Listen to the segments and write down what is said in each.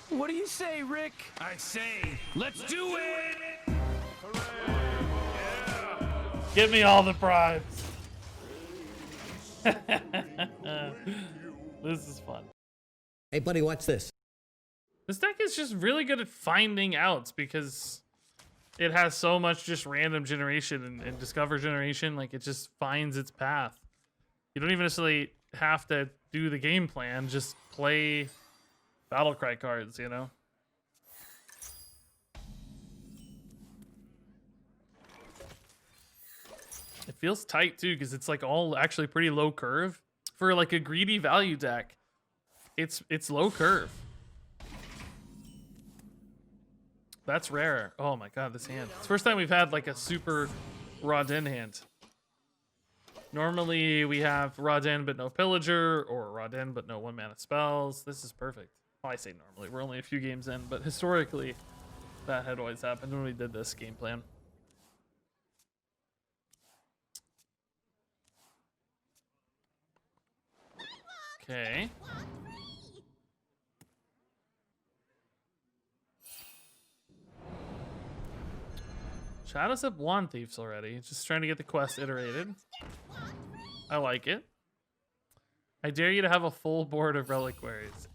What do you say, Rick? I say, let's do it! Give me all the primes. This is fun. Hey, buddy, watch this. This deck is just really good at finding outs because it has so much just random generation and discover generation. Like, it just finds its path. You don't even necessarily have to do the game plan. Just play Battlecry cards, you know? It feels tight, too, because it's, like, all actually pretty low curve. For, like, a greedy value deck, it's low curve. That's rare. Oh my god, this hand. It's the first time we've had like a super Rodin hand. Normally we have Rodin but no Pillager, or Rodin but no 1-mana spells. This is perfect. Well, I say normally. We're only a few games in, but historically that had always happened when we did this game plan. Okay. Shadows up Wand Thieves already. Just trying to get the quest iterated. I like it. I dare you to have a full board of reliquaries.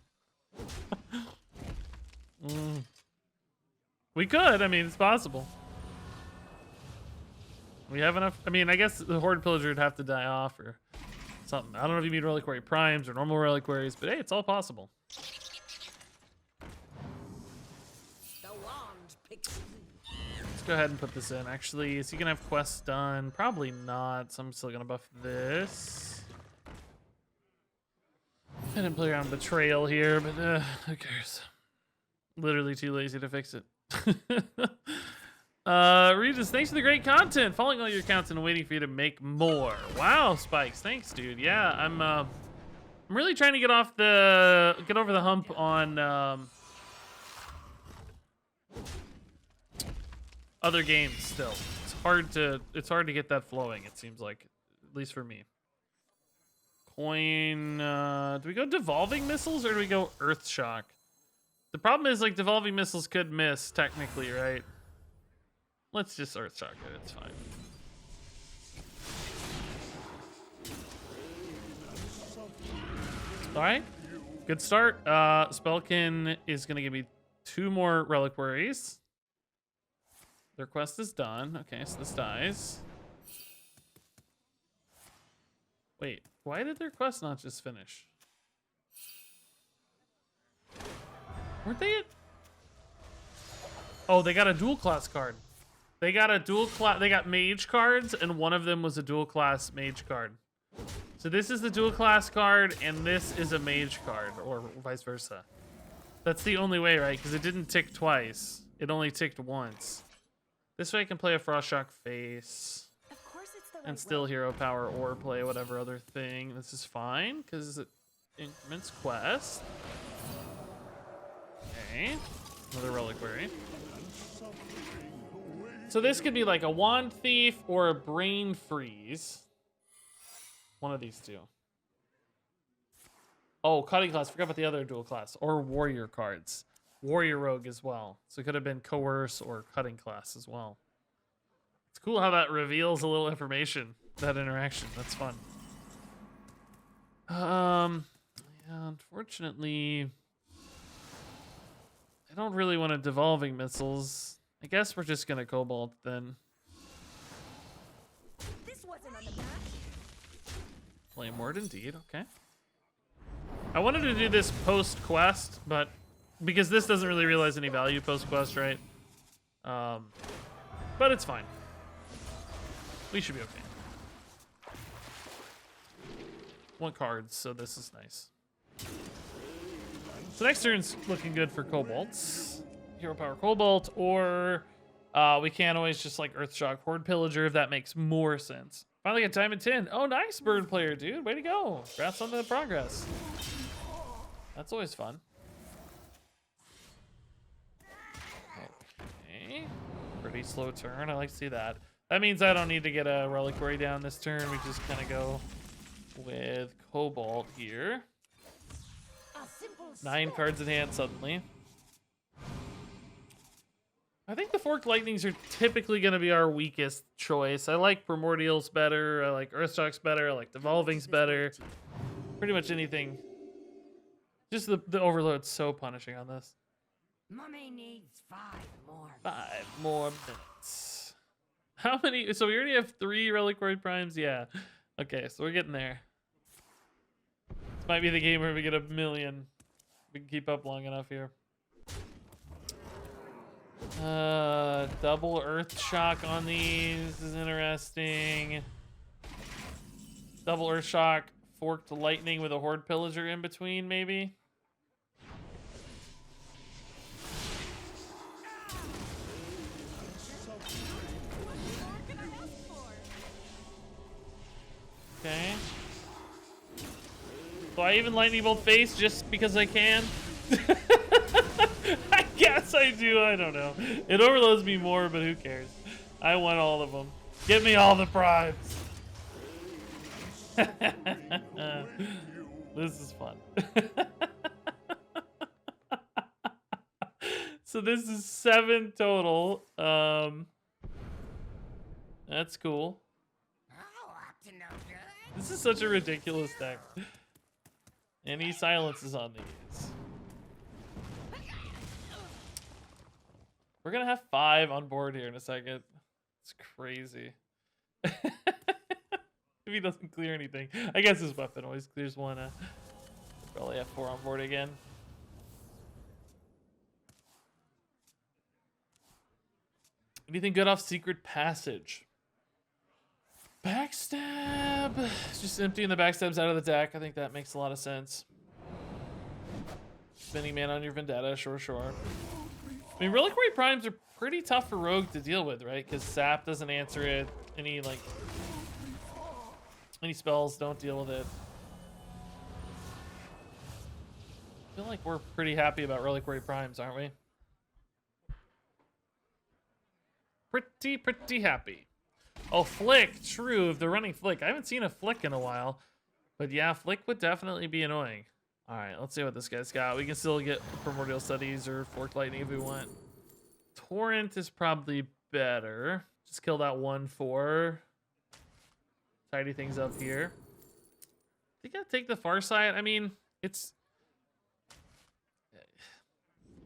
We could. I mean, it's possible. We have enough. I mean, I guess the Horde Pillager would have to die off or something. I don't know if you mean Reliquary Primes or normal reliquaries, but hey, it's all possible. Let's go ahead and put this in. Actually, is he gonna have quests done? Probably not, so I'm still gonna buff this. I didn't play around with the trail here, but who cares? Literally too lazy to fix it. Regis, thanks for the great content. Following all your accounts and waiting for you to make more. Wow, Spikes, thanks, dude. Yeah, I'm really trying to get over the hump on other games still. It's hard to get that flowing, it seems like, at least for me. Coin, do we go Devolving Missiles or do we go Earth Shock? The problem is, like, Devolving Missiles could miss technically, right? Let's just Earth Shock it, it's fine. Alright, good start. Spellkin is gonna give me 2 more reliquaries. Their quest is done. Okay, so this dies. Wait, why did their quest not just finish? Weren't they at... Oh, they got a dual class card. They got mage cards, and one of them was a dual class mage card. So this is the dual class card, and this is a mage card, or vice versa. That's the only way, right? Because it didn't tick twice. It only ticked once. This way I can play a Frostshock Face and still hero power or play whatever other thing. This is fine because it increments quest. Okay, another reliquary. So this could be like a Wand Thief or a Brain Freeze. One of these two. Oh, Cutting Class. Forgot about the other dual class. Or Warrior cards. Warrior Rogue as well. So it could have been Coerce or Cutting Class as well. It's cool how that reveals a little information, that interaction. That's fun. Yeah, unfortunately, I don't really want a Devolving Missiles. I guess we're just gonna Cobalt then. This wasn't on the map. Flame Ward indeed, okay. I wanted to do this post-quest, but because this doesn't really realize any value post-quest, right? But it's fine. We should be okay. 1 card, so this is nice. So next turn's looking good for Kobolds. Hero Power Cobalt, or we can always just like Earthshock Horde Pillager if that makes more sense. Finally got Diamond 10. Oh, nice, Bird Player, dude. Way to go. Congrats on the progress. That's always fun. Okay. Pretty slow turn. I like to see that. That means I don't need to get a Reliquary down this turn. We just kind of go with Cobalt here. 9 cards in hand suddenly. I think the Forked Lightnings are typically going to be our weakest choice. I like Primordials better. I like Earthshocks better. I like Devolvings better. Pretty much anything. Just the Overload's so punishing on this. Mummy needs 5 more. 5 more minutes. How many? So we already have 3 Reliquary Primes? Yeah. Okay, so we're getting there. This might be the game where we get 1,000,000. We can keep up long enough here. Double Earth Shock on these is interesting. Double Earth Shock, Forked Lightning with a Horde Pillager in between, maybe. Okay. So I even Lightning Bolt face just because I can? I guess I do, I don't know. It overloads me more, but who cares? I want all of them. Give me all the primes. This is fun. So this is 7 total. That's cool. This is such a ridiculous deck. Any silences on these. We're gonna have 5 on board here in a second. It's crazy. If he doesn't clear anything. I guess his weapon always clears one. Probably have 4 on board again. Anything good off Secret Passage? Backstab. Just emptying the backstabs out of the deck. I think that makes a lot of sense. Spending mana on your Vendetta, sure. I mean, Reliquary Primes are pretty tough for Rogue to deal with, right? Because Sap doesn't answer it. Any spells don't deal with it. I feel like we're pretty happy about Reliquary Primes, aren't we? Pretty happy. Oh, Flick, true. If they're running Flick. I haven't seen a Flick in a while. But yeah, Flick would definitely be annoying. Alright, let's see what this guy's got. We can still get Primordial Studies or Forked Lightning if we want. Torrent is probably better. Just kill that 1/4. Tidy things up here. I think I'll take the Farsight. I mean, it's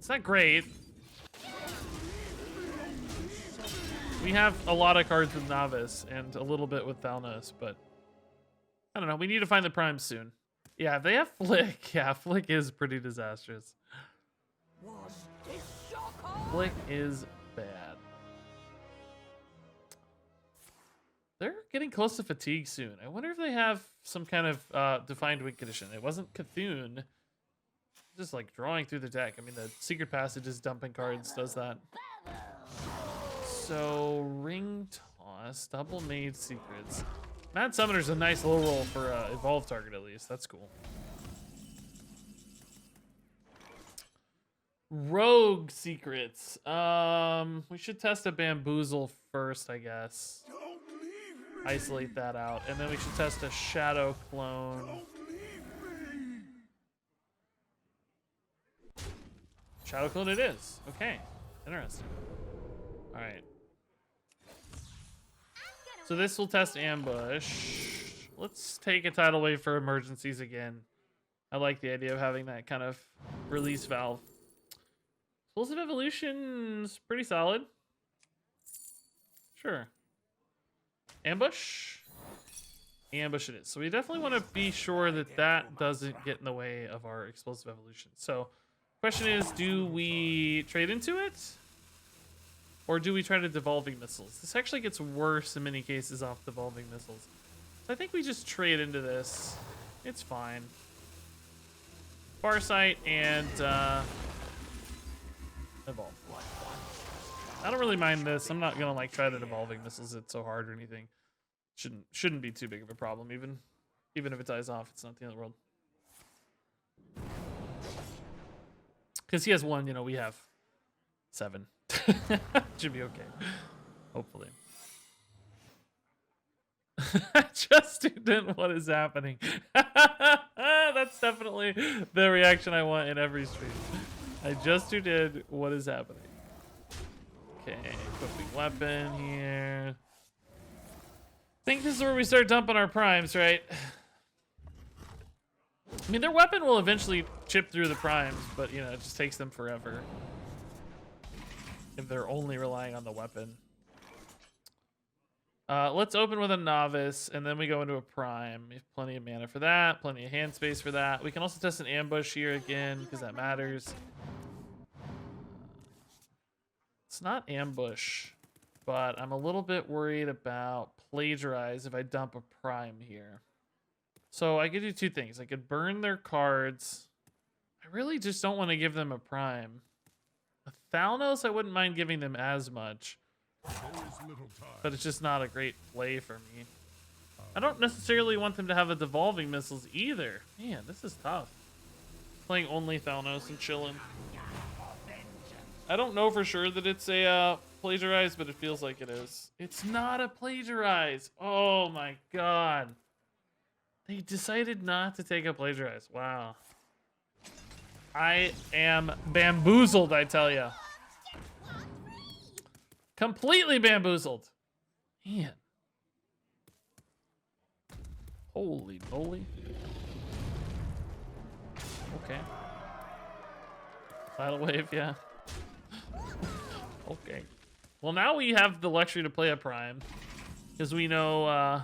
not great. We have a lot of cards with Novice and a little bit with Thalnos, but I don't know. We need to find the primes soon. Yeah, if they have Flick. Yeah, Flick is pretty disastrous. Flick is bad. They're getting close to fatigue soon. I wonder if they have some kind of defined win condition. It wasn't Cthulhu. Just like drawing through the deck. I mean, the Secret Passage is dumping cards, does that. So, Ring Toss, Double Made Secrets. Mad Summoner's a nice low roll for Evolve target at least. That's cool. Rogue Secrets. We should test a Bamboozle first, I guess. Isolate that out. And then we should test a Shadow Clone. Shadow Clone it is. Okay. Interesting. Alright. So this will test Ambush. Let's take a Tidal Wave for emergencies again. I like the idea of having that kind of release valve. Explosive Evolution's pretty solid. Sure. Ambush? Ambush it is. So we definitely want to be sure that that doesn't get in the way of our Explosive Evolution. So question is, do we trade into it? Or do we try to Devolving Missiles? This actually gets worse in many cases off Devolving Missiles. So I think we just trade into this. It's fine. Farsight and Evolve. I don't really mind this. I'm not gonna like try to Devolving Missiles it so hard or anything. Shouldn't be too big of a problem even if it dies off. It's not the end of the world. Because he has 1, you know, we have 7. Should be okay. Hopefully. Just student, what is happening? That's definitely the reaction I want in every stream. I just did what is happening. Okay, equipping weapon here. I think this is where we start dumping our primes, right? I mean, their weapon will eventually chip through the primes, but, you know, it just takes them forever. If they're only relying on the weapon. Let's open with a novice, and then we go into a prime. We have plenty of mana for that, plenty of hand space for that. We can also test an ambush here again, because that matters. It's not ambush, but I'm a little bit worried about plagiarize if I dump a prime here. So I could do two things. I could burn their cards. I really just don't want to give them a prime. A Thalnos, I wouldn't mind giving them as much. But it's just not a great play for me. I don't necessarily want them to have a devolving missiles either. Man, this is tough. Playing only Thalnos and chilling. I don't know for sure that it's a plagiarize, but it feels like it is. It's not a plagiarize. Oh my god. They decided not to take a plagiarize. Wow. I am bamboozled, I tell ya. Completely bamboozled. Man. Holy moly. Okay. Tidal wave, yeah. Okay. Well, now we have the luxury to play a prime. Because we know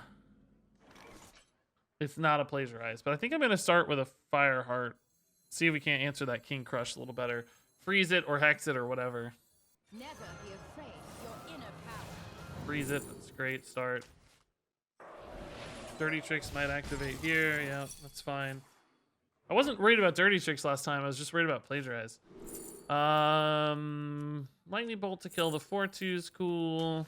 it's not a plagiarize. But I think I'm going to start with a Fire Heart. See if we can't answer that King Crush a little better. Freeze it or hex it or whatever. Never be afraid of your inner power. Freeze it. That's a great start. Dirty Tricks might activate here. Yeah, that's fine. I wasn't worried about Dirty Tricks last time. I was just worried about plagiarize. Lightning Bolt to kill the 4/2 is cool.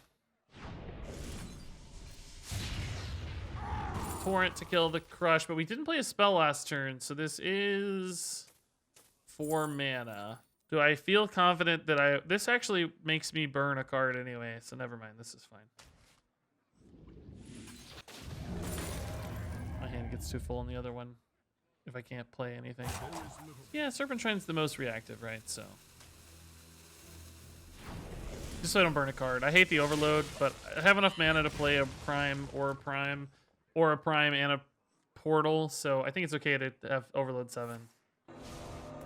Torrent to kill the Crush, but we didn't play a spell last turn, so this is 4 mana. Do I feel confident that this actually makes me burn a card anyway, so never mind, this is fine. My hand gets too full on the other one if I can't play anything. Yeah, Serpent Shrine's the most reactive, right? So just so I don't burn a card. I hate the overload, but I have enough mana to play a prime or a prime or a prime and a portal, so I think it's okay to have overload 7.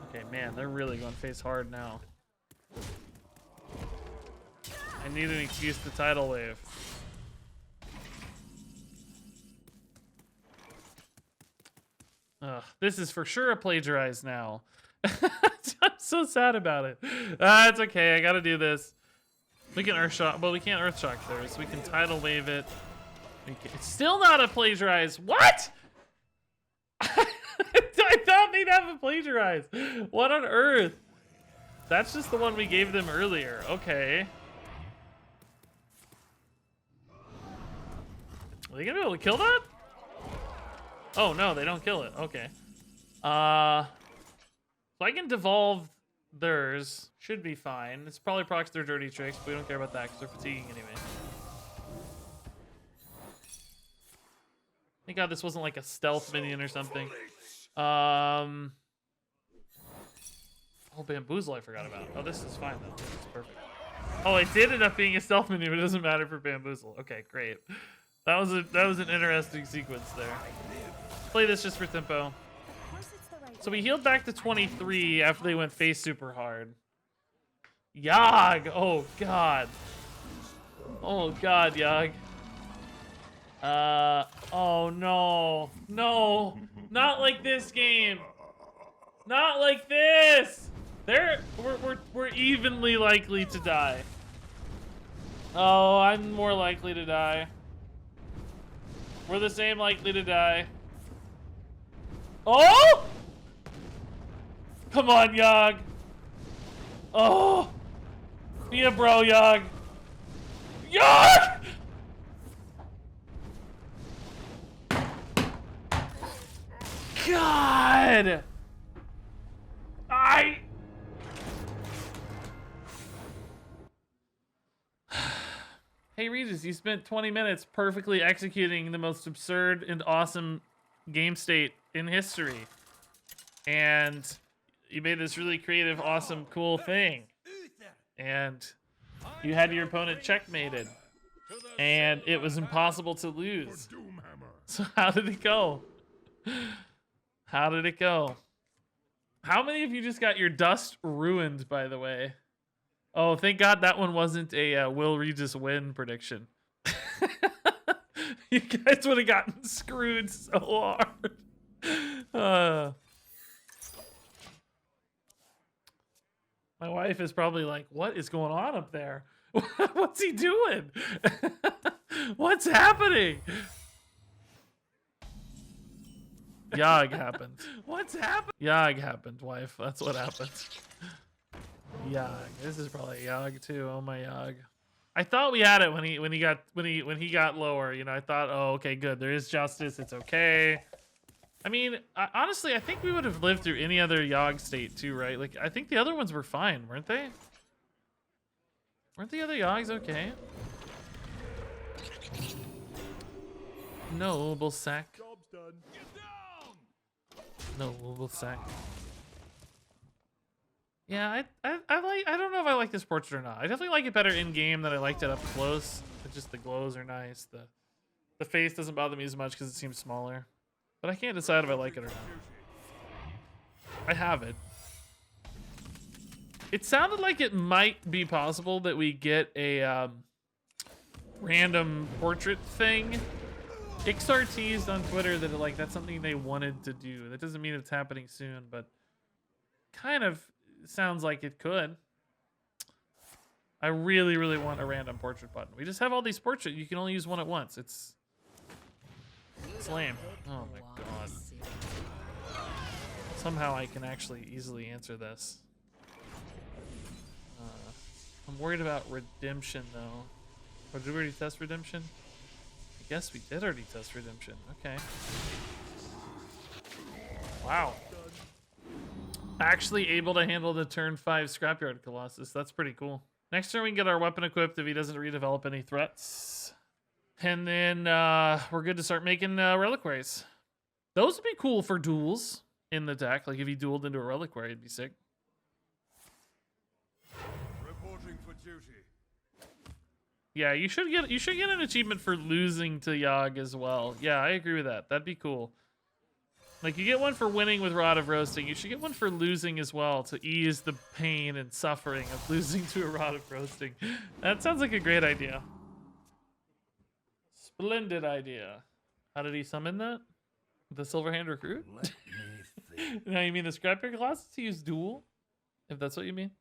Okay, man, they're really going face hard now. I need an excuse to tidal wave. Ugh, this is for sure a plagiarize now. I'm so sad about it. It's okay, I gotta do this. We can Earthshock, well, we can't Earthshock theirs. We can tidal wave it. It's still not a plagiarize. What? I thought they'd have a plagiarize. What on earth? That's just the one we gave them earlier. Okay. Are they gonna be able to kill that? Oh no, they don't kill it. Okay. So I can devolve theirs. Should be fine. It's probably procs their Dirty Tricks, but we don't care about that because they're fatiguing anyway. Thank God this wasn't like a stealth minion or something. Oh, Bamboozle I forgot about. Oh, this is fine though. This is perfect. Oh, it did end up being a stealth minion, but it doesn't matter for Bamboozle. Okay, great. That was an interesting sequence there. Play this just for tempo. So we healed back to 23 after they went face super hard. Yogg! Oh god. Oh god, Yogg. Oh no. No. Not like this game. Not like this. We're evenly likely to die. Oh, I'm more likely to die. We're the same likely to die. Oh! Come on, Yogg. Oh! Be a bro, Yogg. Yogg! God! Hey Regis, you spent 20 minutes perfectly executing the most absurd and awesome game state in history. And you made this really creative, awesome, cool thing. And You had your opponent checkmated, and it was impossible to lose. So how did it go? How did it go? How many of you just got your dust ruined, by the way? Oh, thank God that one wasn't a Will Regis win prediction. You guys would have gotten screwed so hard. My wife is probably like, what is going on up there? What's he doing? What's happening? Yog happened. What's happened? Yog happened, wife. That's what happened. Yog. This is probably Yog too. Oh my Yog. I thought we had it when he got lower. You know, I thought, oh, okay, good. There is justice. It's okay. I mean, honestly, I think we would have lived through any other Yog state too, right? Like, I think the other ones were fine, weren't they? Weren't the other Yogs okay? Noble sack. Job's done. Get down! Noble sack. Yeah, I don't know if I like this portrait or not. I definitely like it better in game than I liked it up close. It's just the glows are nice. The face doesn't bother me as much because it seems smaller. But I can't decide if I like it or not. I have it. It sounded like it might be possible that we get a random portrait thing. Ixar teased on Twitter that like that's something they wanted to do. That doesn't mean it's happening soon, but kind of sounds like it could. I really, really want a random portrait button. We just have all these portraits. You can only use one at once. It's lame. Oh my god. Somehow I can actually easily answer this. I'm worried about redemption though. Or did we already test redemption? I guess we did already test redemption. Okay. Wow. Actually able to handle the turn 5 Scrapyard Colossus. That's pretty cool. Next turn we can get our weapon equipped if he doesn't redevelop any threats. And then we're good to start making reliquaries. Those would be cool for duels in the deck. Like if he dueled into a reliquary, it'd be sick. Reporting for duty. Yeah, you should get an achievement for losing to Yogg as well. Yeah, I agree with that. That'd be cool. Like you get one for winning with Rod of Roasting. You should get one for losing as well to ease the pain and suffering of losing to a Rod of Roasting. That sounds like a great idea. Splendid idea. How did he summon that? The Silverhand Recruit? No, you mean the Scrapyard Colossus? He used Duel? If that's what you mean.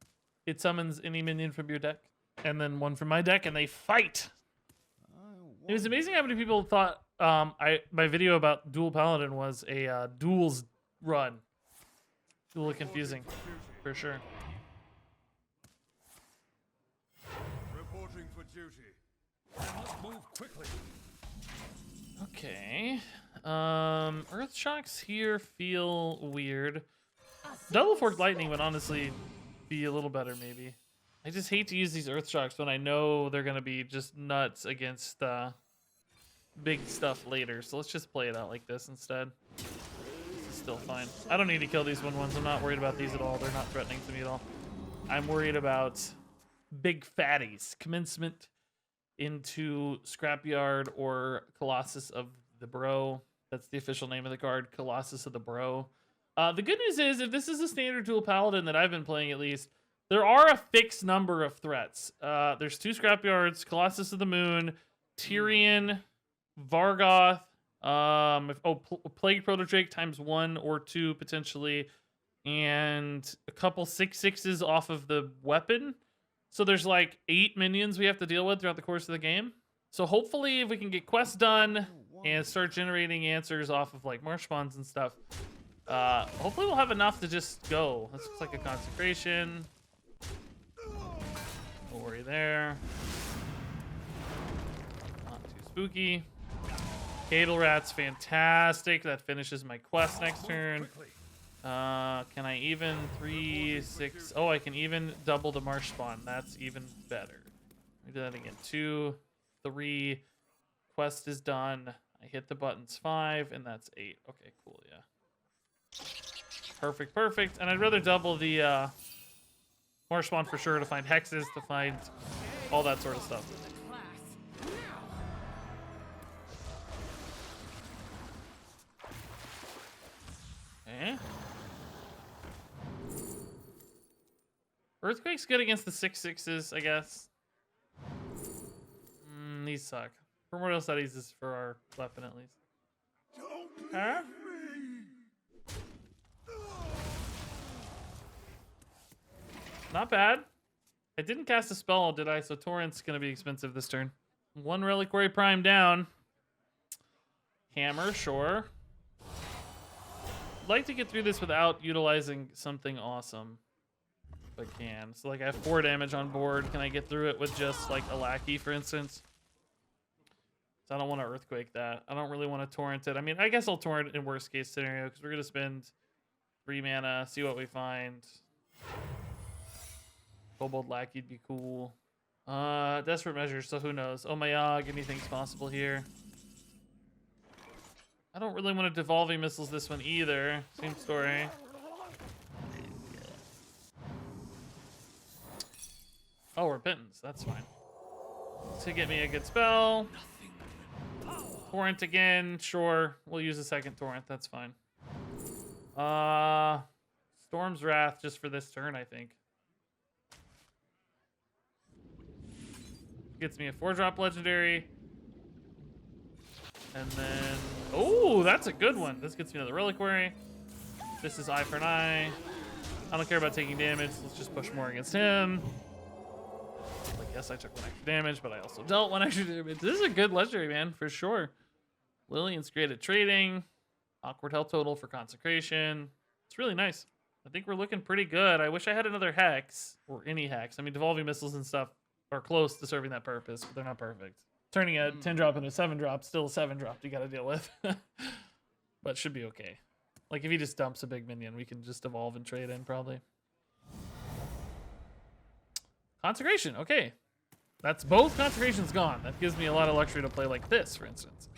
It summons any minion from your deck. And then one from my deck, and they fight. It was amazing how many people thought my video about Dual Paladin was a duels run. It's a little confusing, for sure. Reporting for duty. And let's move quickly. Okay. Earth Shocks here feel weird. Double Forked Lightning would honestly be a little better, maybe. I just hate to use these Earth Shocks when I know they're going to be just nuts against big stuff later. So let's just play it out like this instead. This is still fine. I don't need to kill these 1/1s. I'm not worried about these at all. They're not threatening to me at all. I'm worried about big fatties. Commencement into Scrapyard or Colossus of the Bro. That's the official name of the card, Colossus of the Bro. The good news is, if this is a standard Dual Paladin that I've been playing at least, there are a fixed number of threats. There's 2 Scrapyards, Colossus of the Moon, Tyrion, Vargoth, Plague Protodrake times 1 or 2 potentially, and a couple 6/6s off of the weapon. So there's like 8 minions we have to deal with throughout the course of the game. So hopefully if we can get quests done and start generating answers off of like marsh spawns and stuff, hopefully we'll have enough to just go. This looks like a consecration. No worry there. Not too spooky. Cable Rat's fantastic. That finishes my quest next turn. Can I even 3, 6? Oh, I can even double the marsh spawn. That's even better. Let me do that again. 2, 3. Quest is done. I hit the buttons 5, and that's 8. Okay, cool. Yeah. Perfect, perfect. And I'd rather double the marsh spawn for sure to find hexes, to find all that sort of stuff. Eh? Earthquake's good against the 6/6s, I guess. These suck. Primordial Studies is for our weapon at least. Huh? Not bad. I didn't cast a spell, did I? So Torrent's gonna be expensive this turn. One Reliquary Prime down. Hammer, sure. I'd like to get through this without utilizing something awesome. If I can. So like I have 4 damage on board. Can I get through it with just like a lackey, for instance? So I don't want to Earthquake that. I don't really want to Torrent it. I mean, I guess I'll Torrent in worst case scenario because we're gonna spend 3 mana, see what we find. Kobold Lackey'd be cool. Desperate Measures, so who knows? Oh my god, anything's possible here. I don't really want to Devolving Missiles this one either. Same story. Oh, Repentance, that's fine. To get me a good spell. Torrent again, sure. We'll use a second Torrent, that's fine. Storm's Wrath just for this turn, I think. Gets me a 4-drop legendary. And then... Oh, that's a good one. This gets me another Reliquary. This is eye for an eye. I don't care about taking damage. Let's just push more against him. Like, yes, I took 1 extra damage, but I also dealt 1 extra damage. This is a good legendary, man, for sure. Lillian's great at trading. Awkward health total for Consecration. It's really nice. I think we're looking pretty good. I wish I had another Hex, or any Hex. I mean, Devolving Missiles and stuff are close to serving that purpose, but they're not perfect. Turning a 10-drop into a 7-drop, still a 7-drop you gotta deal with. But should be okay. Like, if he just dumps a big minion, we can just evolve and trade in, probably. Consecration, okay. That's both Consecrations gone. That gives me a lot of luxury to play like this, for instance.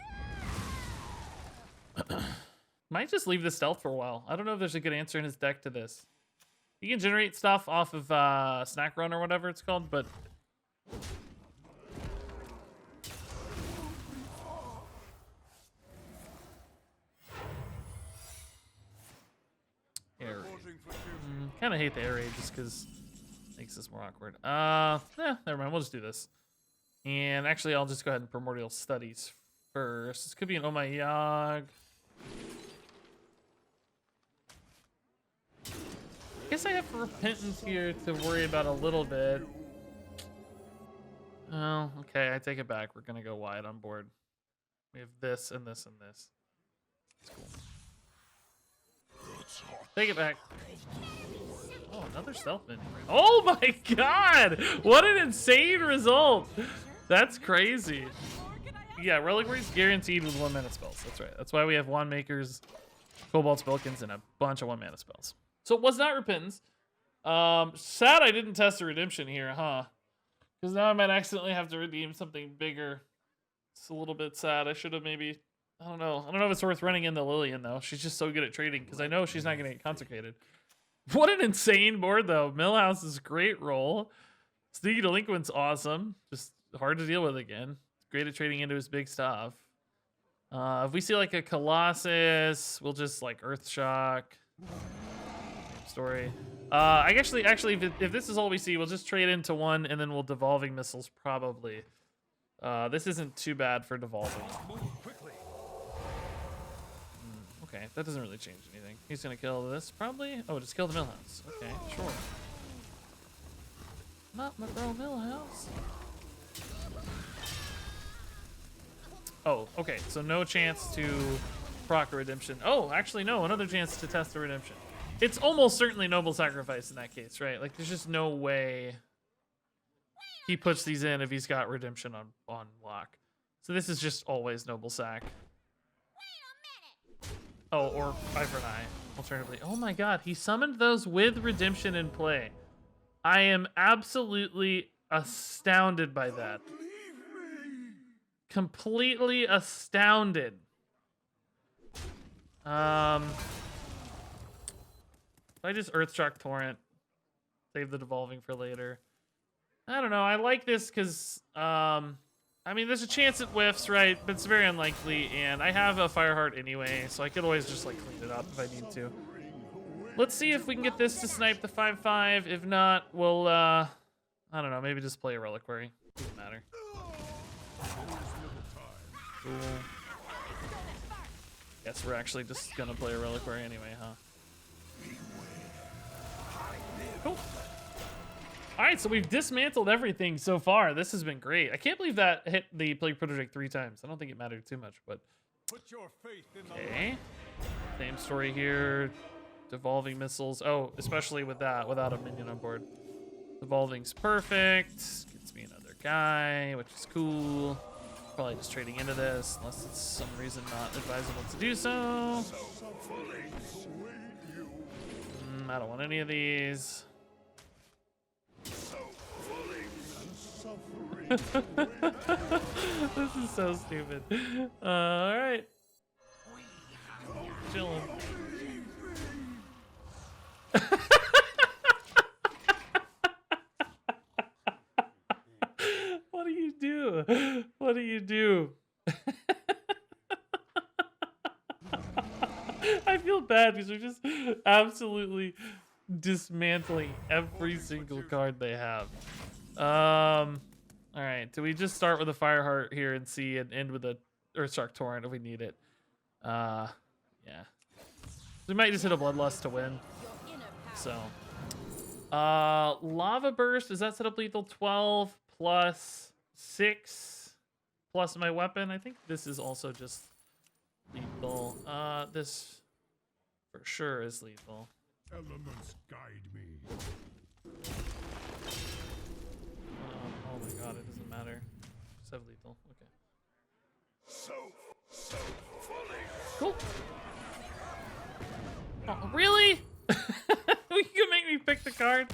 Might just leave the stealth for a while. I don't know if there's a good answer in his deck to this. He can generate stuff off of Snack Run or whatever it's called, but... Air raid. Kind of hate the air raid just because it makes this more awkward. Never mind. We'll just do this. And actually, I'll just go ahead and Primordial Studies first. This could be an Oh My Yog. I guess I have Repentance here to worry about a little bit. Oh, okay. I take it back. We're gonna go wide on board. We have this and this and this. That's cool. Take it back. Oh, another stealth minion. Oh my god! What an insane result! That's crazy. Yeah, Reliquary's guaranteed with 1 mana spells. That's right. That's why we have Wand Makers, Cobalt Spellkins, and a bunch of 1 mana spells. So it was not Repentance. Sad I didn't test a redemption here, huh? Because now I might accidentally have to redeem something bigger. It's a little bit sad. I should have maybe... I don't know. I don't know if it's worth running into Lillian, though. She's just so good at trading, because I know she's not going to get consecrated. What an insane board, though. Millhouse's great roll. Sneaky Delinquent's awesome. Just hard to deal with again. Great at trading into his big stuff. If we see, like, a Colossus, we'll just, like, Earthshock. Story. Actually, if this is all we see, we'll just trade into 1, and then we'll Devolving Missiles, probably. This isn't too bad for Devolving. Okay, that doesn't really change anything. He's gonna kill this, probably? Oh, just kill the Millhouse. Okay, sure. Not my bro Millhouse. Oh, okay, so no chance to proc a redemption. Oh, actually, no, another chance to test a redemption. It's almost certainly Noble Sacrifice in that case, right? Like, there's just no way he puts these in if he's got redemption on lock. So this is just always Noble Sac. Oh, or Eye for an Eye, alternatively. Oh my god, he summoned those with redemption in play. I am absolutely astounded by that. Completely astounded. If I just Earthshock Torrent, save the Devolving for later. I don't know. I like this because, I mean, there's a chance it whiffs, right? But it's very unlikely, and I have a Fireheart anyway, so I could always just, like, clean it up if I need to. Let's see if we can get this to snipe the 5/5. If not, we'll, I don't know, maybe just play a Reliquary. Doesn't matter. Cool. Guess we're actually just gonna play a Reliquary anyway, huh? Cool. Alright, so we've dismantled everything so far. This has been great. I can't believe that hit the Plague Protege 3 times. I don't think it mattered too much, but... Put your faith in the Okay. Same story here. Devolving missiles. Oh, especially with that, without a minion on board. Devolving's perfect. Gets me another guy, which is cool. Probably just trading into this, unless it's some reason not advisable to do so. I don't want any of these. This is so stupid. All right. Chilling. What do you do? What do you do? I feel bad because we're just absolutely dismantling every single card they have. All right. Do we just start with a Fireheart here and see and end with a Earthshock Torrent if we need it? Yeah. We might just hit a Bloodlust to win. So, Lava Burst, does that set up lethal? 12 plus 6 plus my weapon. I think this is also just lethal. This for sure is lethal. elements guide me. Oh my god, it doesn't matter. Just have lethal. Okay. So fully. Cool. Oh, really? You can make me pick the card?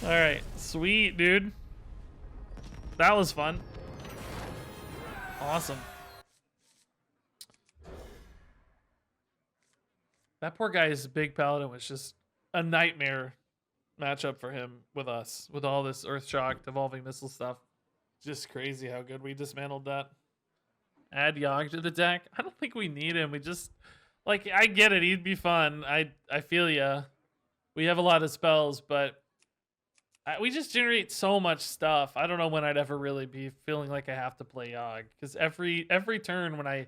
Alright, sweet, dude. That was fun. Awesome. That poor guy's big paladin was just a nightmare matchup for him with us. With all this Earthshock, Devolving Missile stuff. Just crazy how good we dismantled that. Add Yogg to the deck. I don't think we need him. We just... Like, I get it. He'd be fun. I feel ya. We have a lot of spells, but we just generate so much stuff. I don't know when I'd ever really be feeling like I have to play Yogg. Because every turn when I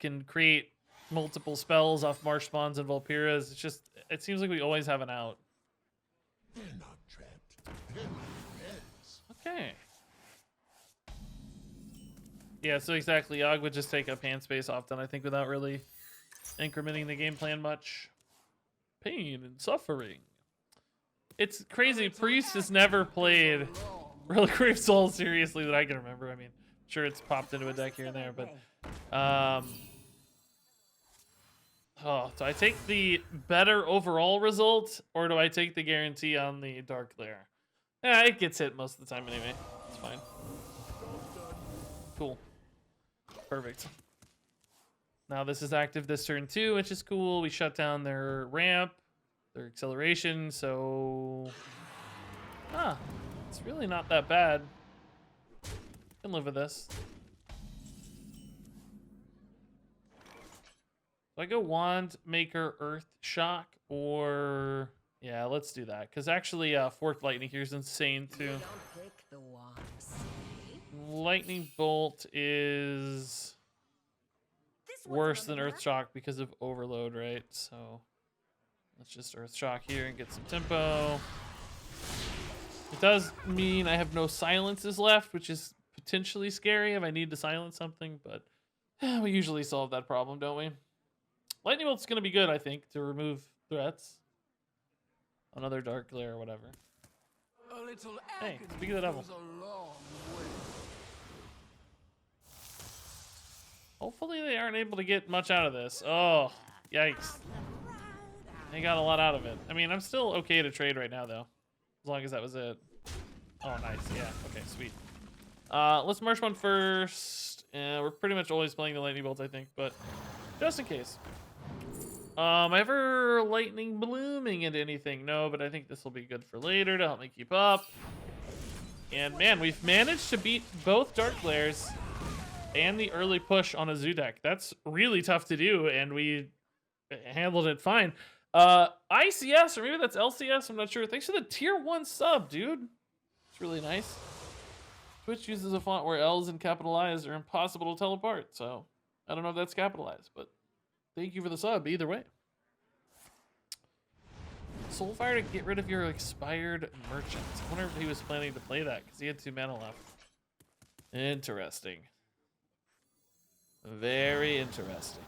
can create multiple spells off Marsh Spawns and Vulpiras, it's just... It seems like we always have an out. They're not trapped. They're my friends. Okay. Yeah, so exactly. Yogg would just take up hand space often, I think, without really incrementing the game plan much. Pain and suffering. It's crazy. Priest has never played Reliquary of Souls seriously that I can remember. I mean, sure it's popped into a deck here and there, but oh, do I take the better overall result or do I take the guarantee on the Dark Lair? Yeah, it gets hit most of the time anyway. It's fine. Cool. Perfect. Now this is active this turn too, which is cool. We shut down their ramp, their acceleration, so... it's really not that bad. Can live with this. Do I go Wand, Maker, Earth Shock, or... Yeah, let's do that. Because actually, Forked Lightning here is insane too. Don't pick the ones. Lightning Bolt is... worse than Earthshock because of overload, right? So let's just Earthshock here and get some tempo. It does mean I have no silences left, which is potentially scary if I need to silence something, but we usually solve that problem, don't we? Lightning Bolt's going to be good, I think, to remove threats. Another Dark Glare or whatever. A little Hey, speak of the devil. goes a long way. Hopefully they aren't able to get much out of this. Oh, yikes. They got a lot out of it. I mean, I'm still okay to trade right now, though. As long as that was it. Oh, nice. Yeah. Okay, sweet. Let's Marsh one first. We're pretty much always playing the Lightning Bolt, I think, but just in case. Ever Lightning Blooming into anything? No, but I think this will be good for later to help me keep up. And man, we've managed to beat both Dark Glares and the early push on a zoo deck. That's really tough to do, and we handled it fine. ICS, or maybe that's LCS, I'm not sure. Thanks for the tier 1 sub, dude. It's really nice. Twitch uses a font where L's and capital I's are impossible to tell apart, so I don't know if that's capitalized, but thank you for the sub either way. Soulfire to get rid of your expired merchants. I wonder if he was planning to play that because he had 2 mana left. Interesting. Very interesting.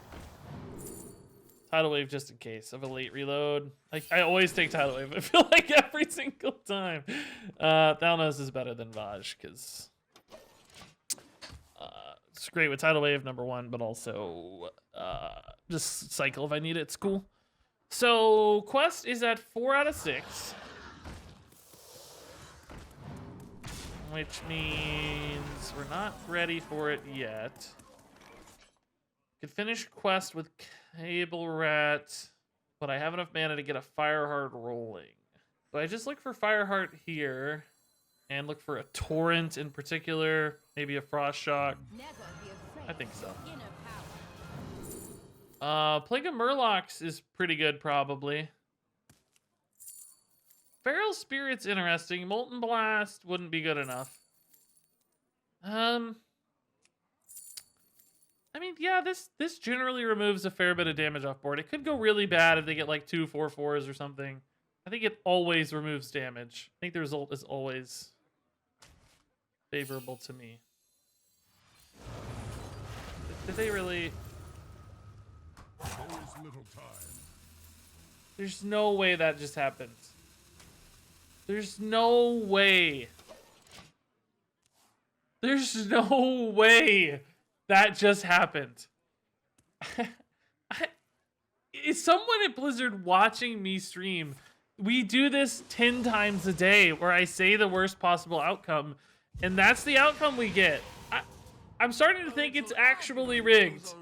Tidal Wave just in case of a late reload. Like, I always take Tidal Wave. I feel like every single time. Thalnos is better than Vaj because it's great with Tidal Wave, #1, but also just cycle if I need it. It's cool. So quest is at 4 out of 6, which means we're not ready for it yet. Could finish quest with Cable Rat, but I have enough mana to get a Fireheart rolling. So I just look for Fireheart here, and look for a Torrent in particular, maybe a Frost Shock. Never be afraid I think so. of your inner power. Plague of Murlocs is pretty good, probably. Feral Spirit's interesting. Molten Blast wouldn't be good enough. I mean, yeah, this generally removes a fair bit of damage off board. It could go really bad if they get like 2 4/4s or something. I think it always removes damage. I think the result is always favorable to me. Did they really? There is little time. There's no way that just happened. There's no way. There's no way that just happened. Is someone at Blizzard watching me stream? We do this 10 times a day where I say the worst possible outcome, and that's the outcome we get. I'm starting to think it's actually rigged.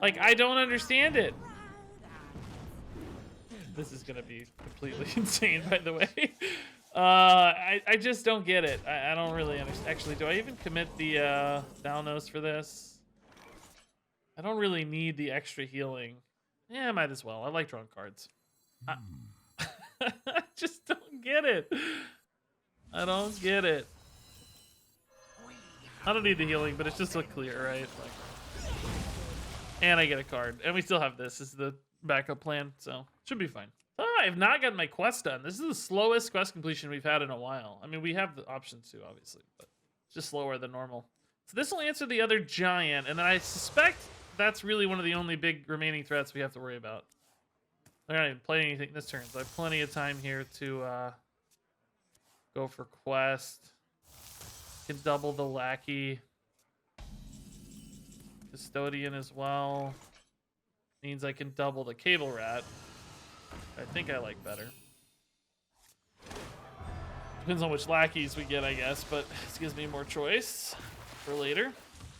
Like, I don't understand it. This is gonna be completely insane, by the way. I just don't get it. I don't really understand. Actually, do I even commit the Thalnos for this? I don't really need the extra healing. Yeah, I might as well. I like drawing cards. I just don't get it. I don't get it. I don't need the healing, but it's just so clear, right? Like, and I get a card. And we still have this. This is the backup plan, so should be fine. Oh, I have not gotten my quest done. This is the slowest quest completion we've had in a while. I mean, we have the options too, obviously, but it's just slower than normal. So this will answer the other giant, and then I suspect that's really one of the only big remaining threats we have to worry about. They're not even playing anything this turn, so I have plenty of time here to go for quest. Can double the lackey. Custodian as well. Means I can double the cable rat. I think I like better. Depends on which lackeys we get, I guess, but this gives me more choice for later.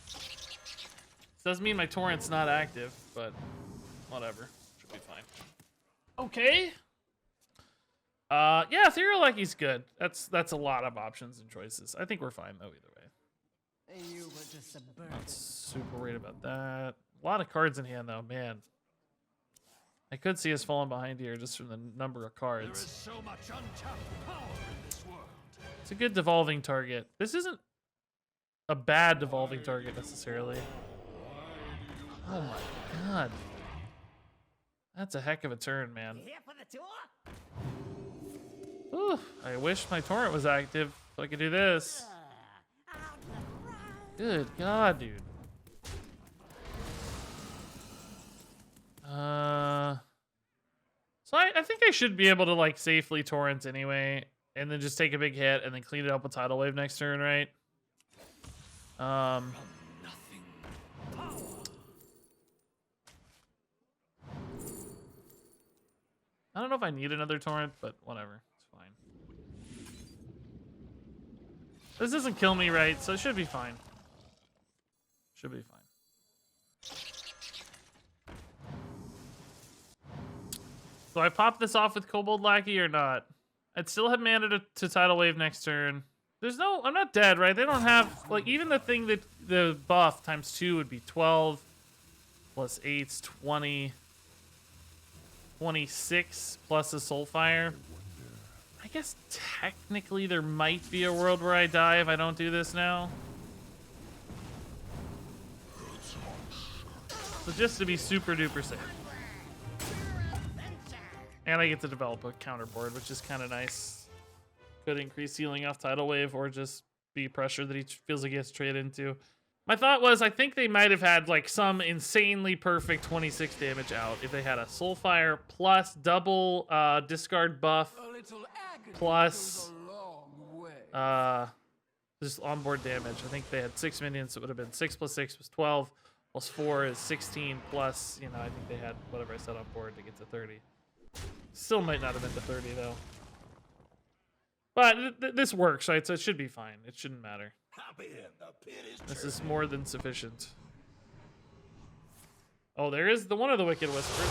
This doesn't mean my torrent's not active, but whatever. Should be fine. Okay. Yeah, Ethereal Lackey's good. That's a lot of options and choices. I think we're fine though either way. You were just a bird. Not super worried about that. A lot of cards in hand though, man. I could see us falling behind here just from the number of cards. There is so much untapped power in this world. It's a good devolving target. This isn't a bad devolving target necessarily. Oh my god. That's a heck of a turn, man. Here for the tour? Ooh, I wish my torrent was active so I could do this. Good god, dude. So I think I should be able to like safely torrent anyway, and then just take a big hit and then clean it up with Tidal Wave next turn, right? I don't know if I need another torrent, but whatever. It's fine. This doesn't kill me, right? So it should be fine. Should be fine. Do I pop this off with Kobold Lackey or not? I'd still have mana to Tidal Wave next turn. There's no, I'm not dead, right? They don't have, like, even the thing that the buff times 2 would be 12 plus 8's 20, 26 plus a Soulfire. I guess technically there might be a world where I die if I don't do this now. So just to be super duper safe. And I get to develop a counterboard, which is kind of nice. Could increase ceiling off Tidal Wave or just be pressure that he feels like he has to trade into. My thought was I think they might have had like some insanely perfect 26 damage out if they had a Soulfire plus double discard buff plus just onboard damage. I think they had 6 minions. It would have been 6 plus 6 was 12 plus 4 is 16 plus, you know, I think they had whatever I set on board to get to 30. Still might not have been to 30 though. But this works, right? So it should be fine. It shouldn't matter. This is more than sufficient. Oh, there is the one of the Wicked Whispers.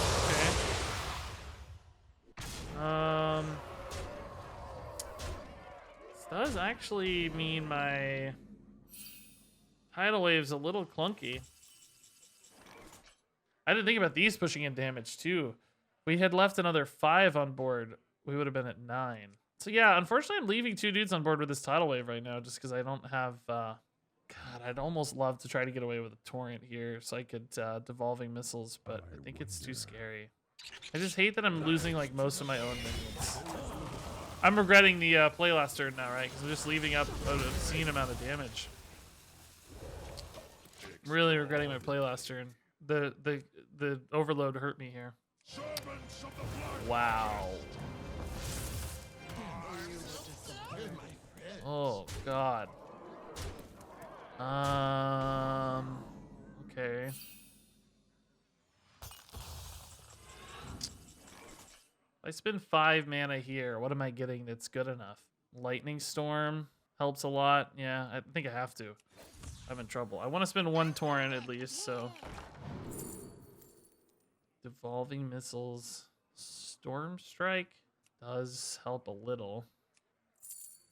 Okay. This does actually mean my Tidal Wave's a little clunky. I didn't think about these pushing in damage too. We had left another 5 on board. We would have been at 9. So yeah, unfortunately I'm leaving 2 dudes on board with this Tidal Wave right now just because I don't have, God, I'd almost love to try to get away with a Torrent here so I could Devolving Missiles, but I think it's too scary. I just hate that I'm losing like most of my own minions. I'm regretting the play last turn now, right? Because I'm just leaving up an obscene amount of damage. I'm really regretting my play last turn. The overload hurt me here. Wow. Oh God. Okay. I spend 5 mana here. What am I getting that's good enough? Lightning Storm helps a lot. Yeah, I think I have to. I'm in trouble. I want to spend 1 Torrent at least, so. Devolving Missiles. Storm Strike does help a little.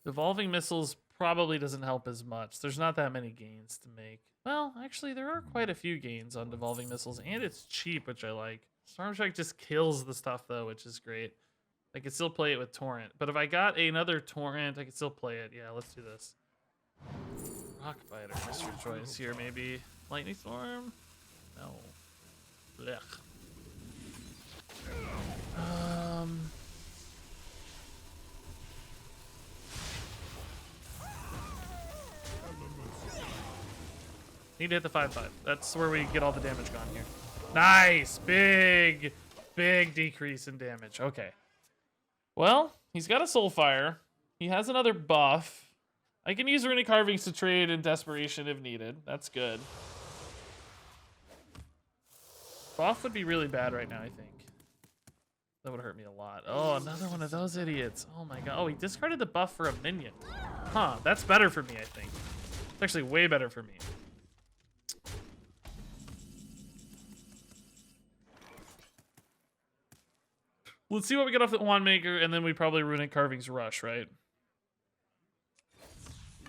Devolving Missiles probably doesn't help as much. There's not that many gains to make. Well, actually, there are quite a few gains on Devolving Missiles, and it's cheap, which I like. Storm Strike just kills the stuff, though, which is great. I could still play it with Torrent, but if I got another Torrent, I could still play it. Yeah, let's do this. Rockbiter, Mr. Choice here, maybe. Lightning Storm? No. Blech. Need to hit the 5/5. That's where we get all the damage gone here. Nice! Big decrease in damage. Okay. Well, he's got a Soulfire. He has another buff. I can use Runic Carvings to trade in Desperation if needed. That's good. Buff would be really bad right now, I think. That would hurt me a lot. Oh, another one of those idiots. Oh my god. Oh, he discarded the buff for a minion. Huh, that's better for me, I think. It's actually way better for me. Let's see what we get off the Wand Maker, and then we probably Runic Carvings Rush, right?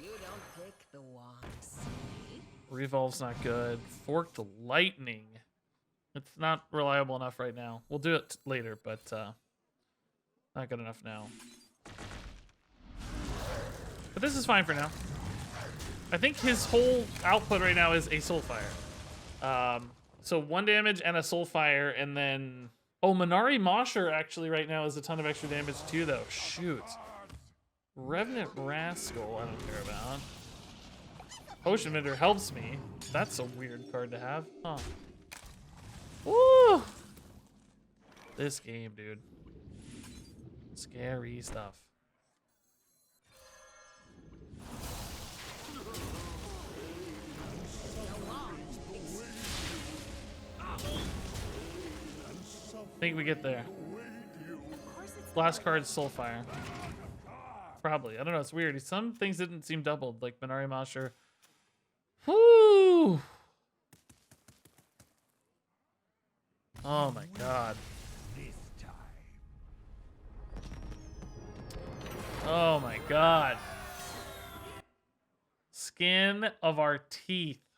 You don't pick the wands. Revolve's not good. Forked Lightning. It's not reliable enough right now. We'll do it later, but not good enough now. But this is fine for now. I think his whole output right now is a Soulfire. So 1 damage and a Soulfire, and then... Oh, Minari Mosher actually right now is a ton of extra damage too, though. Shoot. Revenant Rascal, I don't care about. Potion Vendor helps me. That's a weird card to have. Huh. Woo! This game, dude. Scary stuff. I think we get there. Last card's Soulfire. Probably. I don't know. It's weird. Some things didn't seem doubled, like Minari Mosher. Whoo! Oh my god. Oh my god. Skin of our teeth.